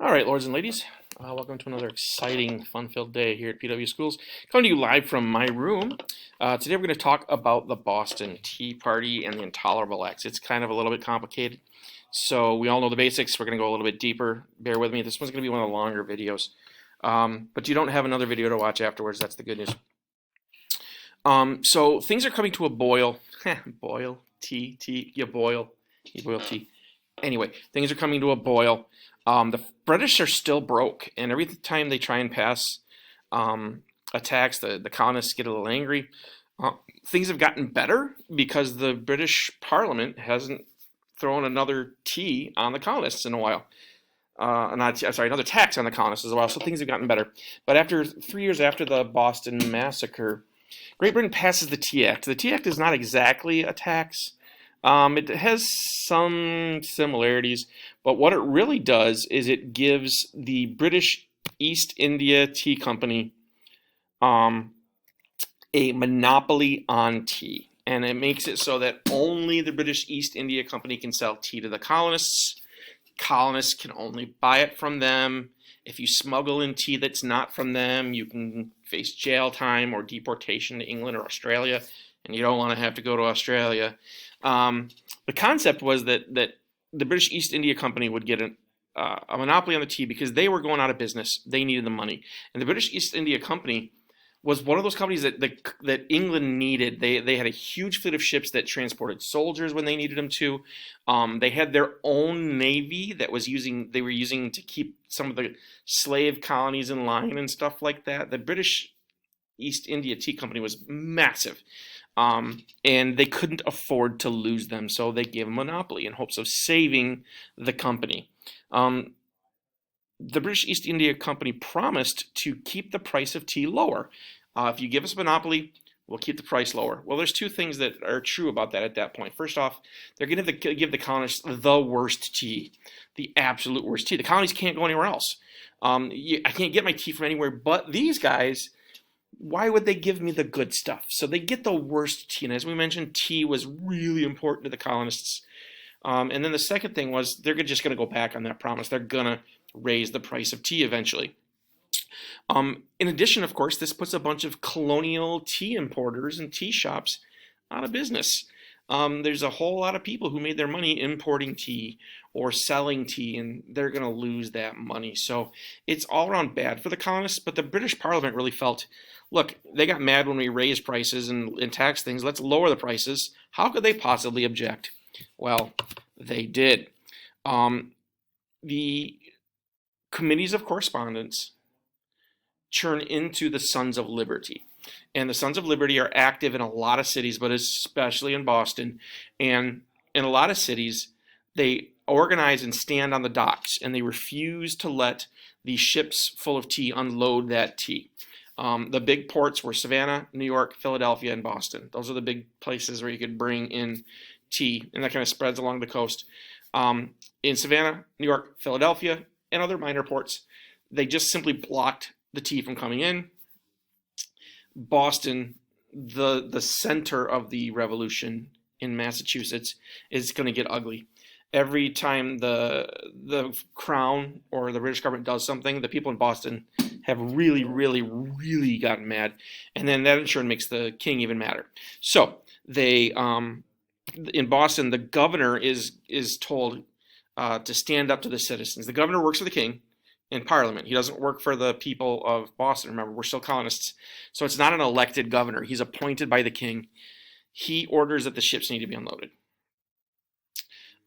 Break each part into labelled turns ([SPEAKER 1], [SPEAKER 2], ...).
[SPEAKER 1] All right, lords and ladies, welcome to another exciting, fun-filled day here at PW Schools. Coming to you live from my room. Today we're going to talk about the Boston Tea Party and the Intolerable Acts. It's kind of a little bit complicated, so we all know the basics. We're going to go a little bit deeper. Bear with me. This one's going to be one of the longer videos, but you don't have another video to watch afterwards. That's the good news. So things are coming to a boil. Boil, tea, you boil tea. Anyway, things are coming to a boil. The British are still broke, and every time they try and pass attacks, the colonists get a little angry. Things have gotten better because the British Parliament hasn't thrown another tea on the colonists in a while. Another tax on the colonists as well. So things have gotten better. But after 3 years after the Boston Massacre, Great Britain passes the Tea Act. The Tea Act is not exactly a tax. It has some similarities, but what it really does is it gives the British East India Tea Company a monopoly on tea. And it makes it so that only the British East India Company can sell tea to the colonists. Colonists can only buy it from them. If you smuggle in tea that's not from them, you can face jail time or deportation to England or Australia, and you don't want to have to go to Australia. The concept was that the British East India Company would get a monopoly on the tea because they were going out of business. They needed the money. And the British East India Company was one of those companies that England needed. They had a huge fleet of ships that transported soldiers when they needed them to. They had their own navy that they were using to keep some of the slave colonies in line and stuff like that. The British East India Tea Company was massive. And they couldn't afford to lose them, so they gave a monopoly in hopes of saving the company. The British East India Company promised to keep the price of tea lower. If you give us a monopoly, we'll keep the price lower. Well, there's two things that are true about that at that point. First off, they're going to give the colonists the worst tea, the absolute worst tea. The colonies can't go anywhere else. I can't get my tea from anywhere but these guys. Why would they give me the good stuff? So they get the worst tea. And as we mentioned, tea was really important to the colonists. And then the second thing was they're just going to go back on that promise. They're going to raise the price of tea eventually. In addition, of course, this puts a bunch of colonial tea importers and tea shops out of business. There's a whole lot of people who made their money importing tea or selling tea, and they're going to lose that money. So it's all around bad for the colonists, but the British Parliament really felt, look, they got mad when we raised prices and taxed things. Let's lower the prices. How could they possibly object? Well, they did. The committees of correspondence turn into the Sons of Liberty. And the Sons of Liberty are active in a lot of cities, but especially in Boston. And in a lot of cities, they organize and stand on the docks, and they refuse to let the ships full of tea unload that tea. The big ports were Savannah, New York, Philadelphia, and Boston. Those are the big places where you could bring in tea, and that kind of spreads along the coast. In Savannah, New York, Philadelphia, and other minor ports, they just simply blocked the tea from coming in. Boston, the center of the revolution in Massachusetts, is going to get ugly. Every time the Crown or the British government does something, the people in Boston have really, really, really gotten mad, and then that in turn makes the king even madder. So they, in Boston, the governor is told to stand up to the citizens. The governor works for the king in Parliament. He doesn't work for the people of Boston. Remember, we're still colonists. So it's not an elected governor. He's appointed by the king. He orders that the ships need to be unloaded.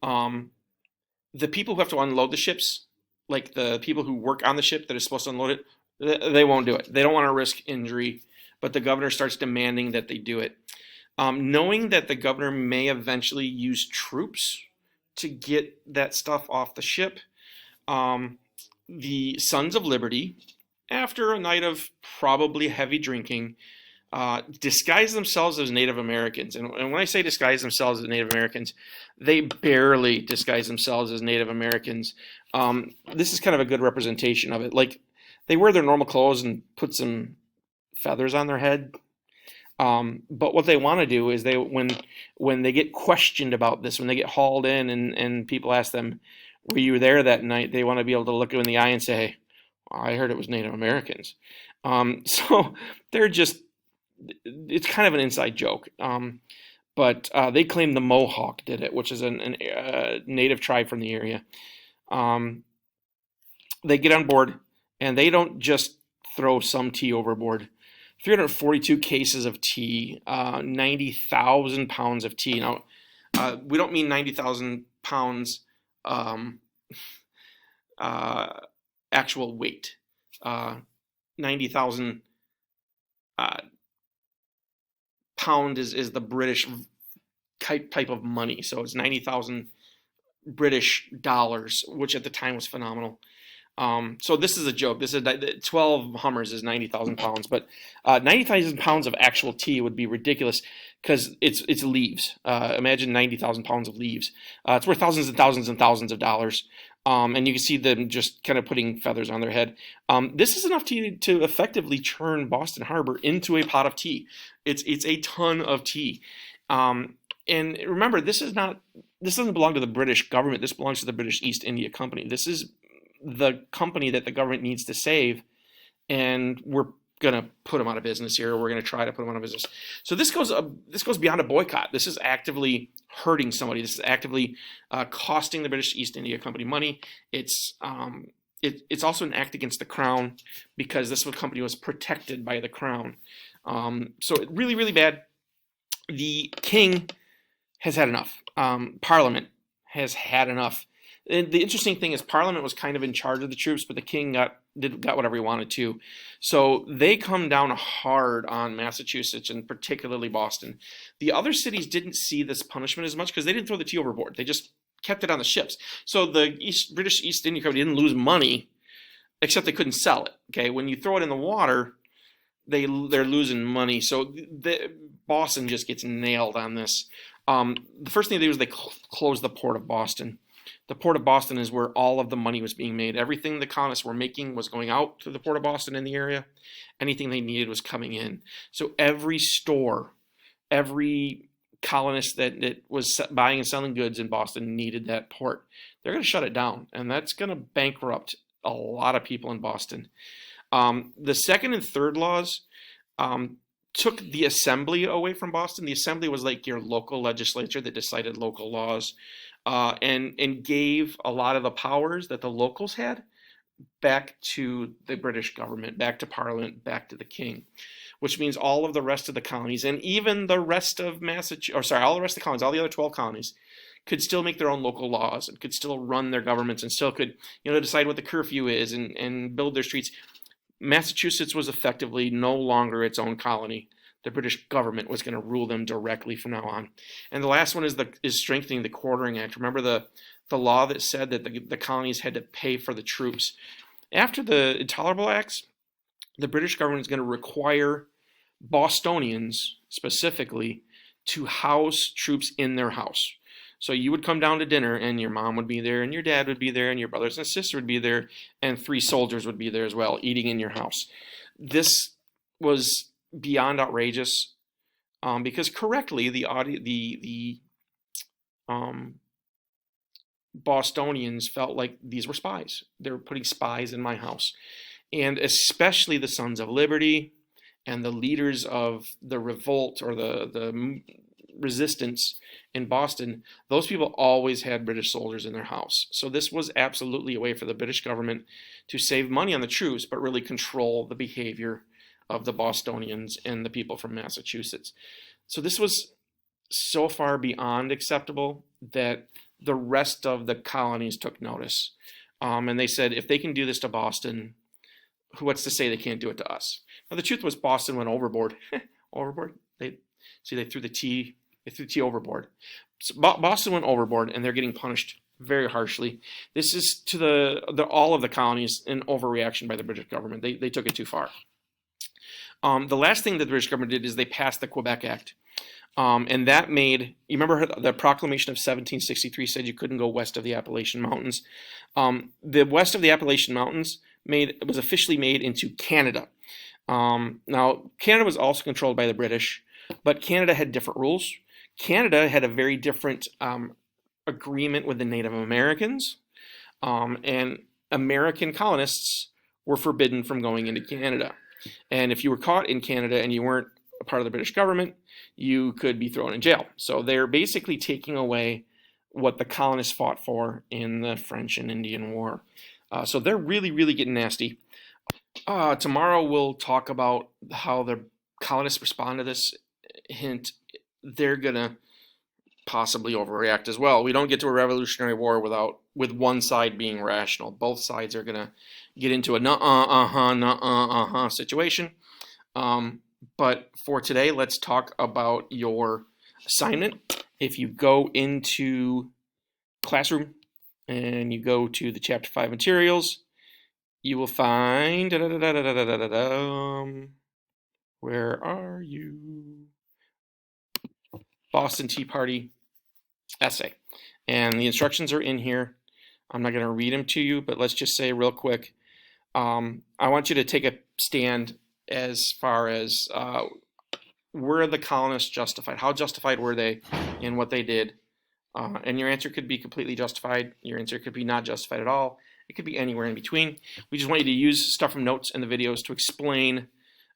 [SPEAKER 1] The people who have to unload the ships, like the people who work on the ship that is supposed to unload it, they won't do it. They don't want to risk injury, but the governor starts demanding that they do it. Knowing that the governor may eventually use troops to get that stuff off the ship, the Sons of Liberty, after a night of probably heavy drinking, disguise themselves as Native Americans. And when I say disguise themselves as Native Americans, they barely disguise themselves as Native Americans. This is kind of a good representation of it. Like, they wear their normal clothes and put some feathers on their head. But what they want to do is when they get questioned about this, when they get hauled in and people ask them, were you there that night, they want to be able to look you in the eye and say, hey, I heard it was Native Americans. So they're just, it's kind of an inside joke. But they claim the Mohawk did it, which is a native tribe from the area. They get on board, and they don't just throw some tea overboard. 342 cases of tea, 90,000 pounds of tea. Now, we don't mean 90,000 pounds actual weight. 90,000 pound is the British type of money. So it's 90,000 British dollars, which at the time was phenomenal. So this is a joke. This is 12 Hummers is 90,000 pounds, but 90,000 pounds of actual tea would be ridiculous because it's leaves. Imagine 90,000 pounds of leaves. It's worth thousands and thousands and thousands of dollars. And you can see them just kind of putting feathers on their head. This is enough tea to effectively turn Boston Harbor into a pot of tea. It's a ton of tea. And remember, this doesn't belong to the British government. This belongs to the British East India Company. This is the company that the government needs to save, and we're gonna put them out of business here. We're gonna try to put them out of business. So this goes beyond a boycott. This is actively hurting somebody. This is actively costing the British East India Company money. It's also an act against the crown because this company was protected by the crown. So really, really bad. The king has had enough. Parliament has had enough. And the interesting thing is Parliament was kind of in charge of the troops, but the king got whatever he wanted to. So they come down hard on Massachusetts and particularly Boston. The other cities didn't see this punishment as much because they didn't throw the tea overboard. They just kept it on the ships. So the British East India Company didn't lose money, except they couldn't sell it. Okay, when you throw it in the water, they're losing money. So Boston just gets nailed on this. The first thing they do is they close the port of Boston. The port of Boston is where all of the money was being made. Everything the colonists were making was going out to the port of Boston in the area. Anything they needed was coming in. So every store, every colonist that was buying and selling goods in Boston needed that port. They're going to shut it down, and that's going to bankrupt a lot of people in Boston. The second and third laws took the assembly away from Boston. The assembly was like your local legislature that decided local laws. And gave a lot of the powers that the locals had back to the British government, back to Parliament, back to the king, which means all of the rest of the colonies and even the rest of all the rest of the colonies, all the other 12 colonies, could still make their own local laws and could still run their governments and still could, decide what the curfew is and build their streets. Massachusetts was effectively no longer its own colony. The British government was going to rule them directly from now on. And the last one is strengthening the Quartering Act. Remember the law that said that the colonies had to pay for the troops. After the Intolerable Acts, the British government is going to require Bostonians specifically to house troops in their house. So you would come down to dinner and your mom would be there and your dad would be there and your brothers and sister would be there and 3 soldiers would be there as well, eating in your house. This was beyond outrageous, because correctly the Bostonians felt like these were spies. They were putting spies in my house, and especially the Sons of Liberty and the leaders of the revolt or the resistance in Boston. Those people always had British soldiers in their house. So this was absolutely a way for the British government to save money on the troops, but really control the behavior of the Bostonians and the people from Massachusetts. So this was so far beyond acceptable that the rest of the colonies took notice. And they said, if they can do this to Boston, what's to say they can't do it to us? Now, the truth was Boston went overboard. Overboard? They threw the tea overboard. So Boston went overboard, and they're getting punished very harshly. This is to all of the colonies an overreaction by the British government. They took it too far. The last thing that the British government did is they passed the Quebec Act. And that made, you remember the proclamation of 1763 said you couldn't go west of the Appalachian Mountains. The west of the Appalachian Mountains was officially made into Canada. Now, Canada was also controlled by the British, but Canada had different rules. Canada had a very different agreement with the Native Americans. and American colonists were forbidden from going into Canada. And if you were caught in Canada and you weren't a part of the British government, you could be thrown in jail. So they're basically taking away what the colonists fought for in the French and Indian War. So they're really, really getting nasty. Tomorrow we'll talk about how the colonists respond to this. Hint, they're gonna possibly overreact as well. We don't get to a Revolutionary War with one side being rational. Both sides are gonna get into a nuh-uh, situation. But for today, let's talk about your assignment. If you go into Classroom and you go to the Chapter 5 materials, you will find, where are you? Boston Tea Party essay. And the instructions are in here. I'm not going to read them to you, but let's just say real quick, I want you to take a stand as far as were the colonists justified? How justified were they in what they did? And your answer could be completely justified. Your answer could be not justified at all. It could be anywhere in between. We just want you to use stuff from notes and the videos to explain,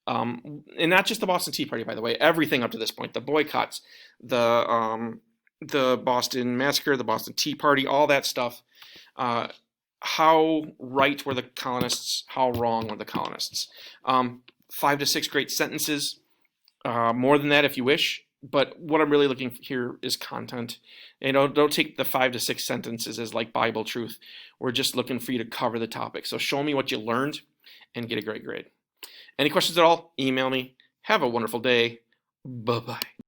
[SPEAKER 1] and not just the Boston Tea Party, by the way, everything up to this point, the boycotts, the Boston Massacre, the Boston Tea Party, all that stuff. How right were the colonists? How wrong were the colonists? 5 to 6 great sentences, more than that if you wish. But what I'm really looking for here is content. Don't take the 5 to 6 sentences as like Bible truth. We're just looking for you to cover the topic. So show me what you learned and get a great grade. Any questions at all? Email me. Have a wonderful day. Bye-bye.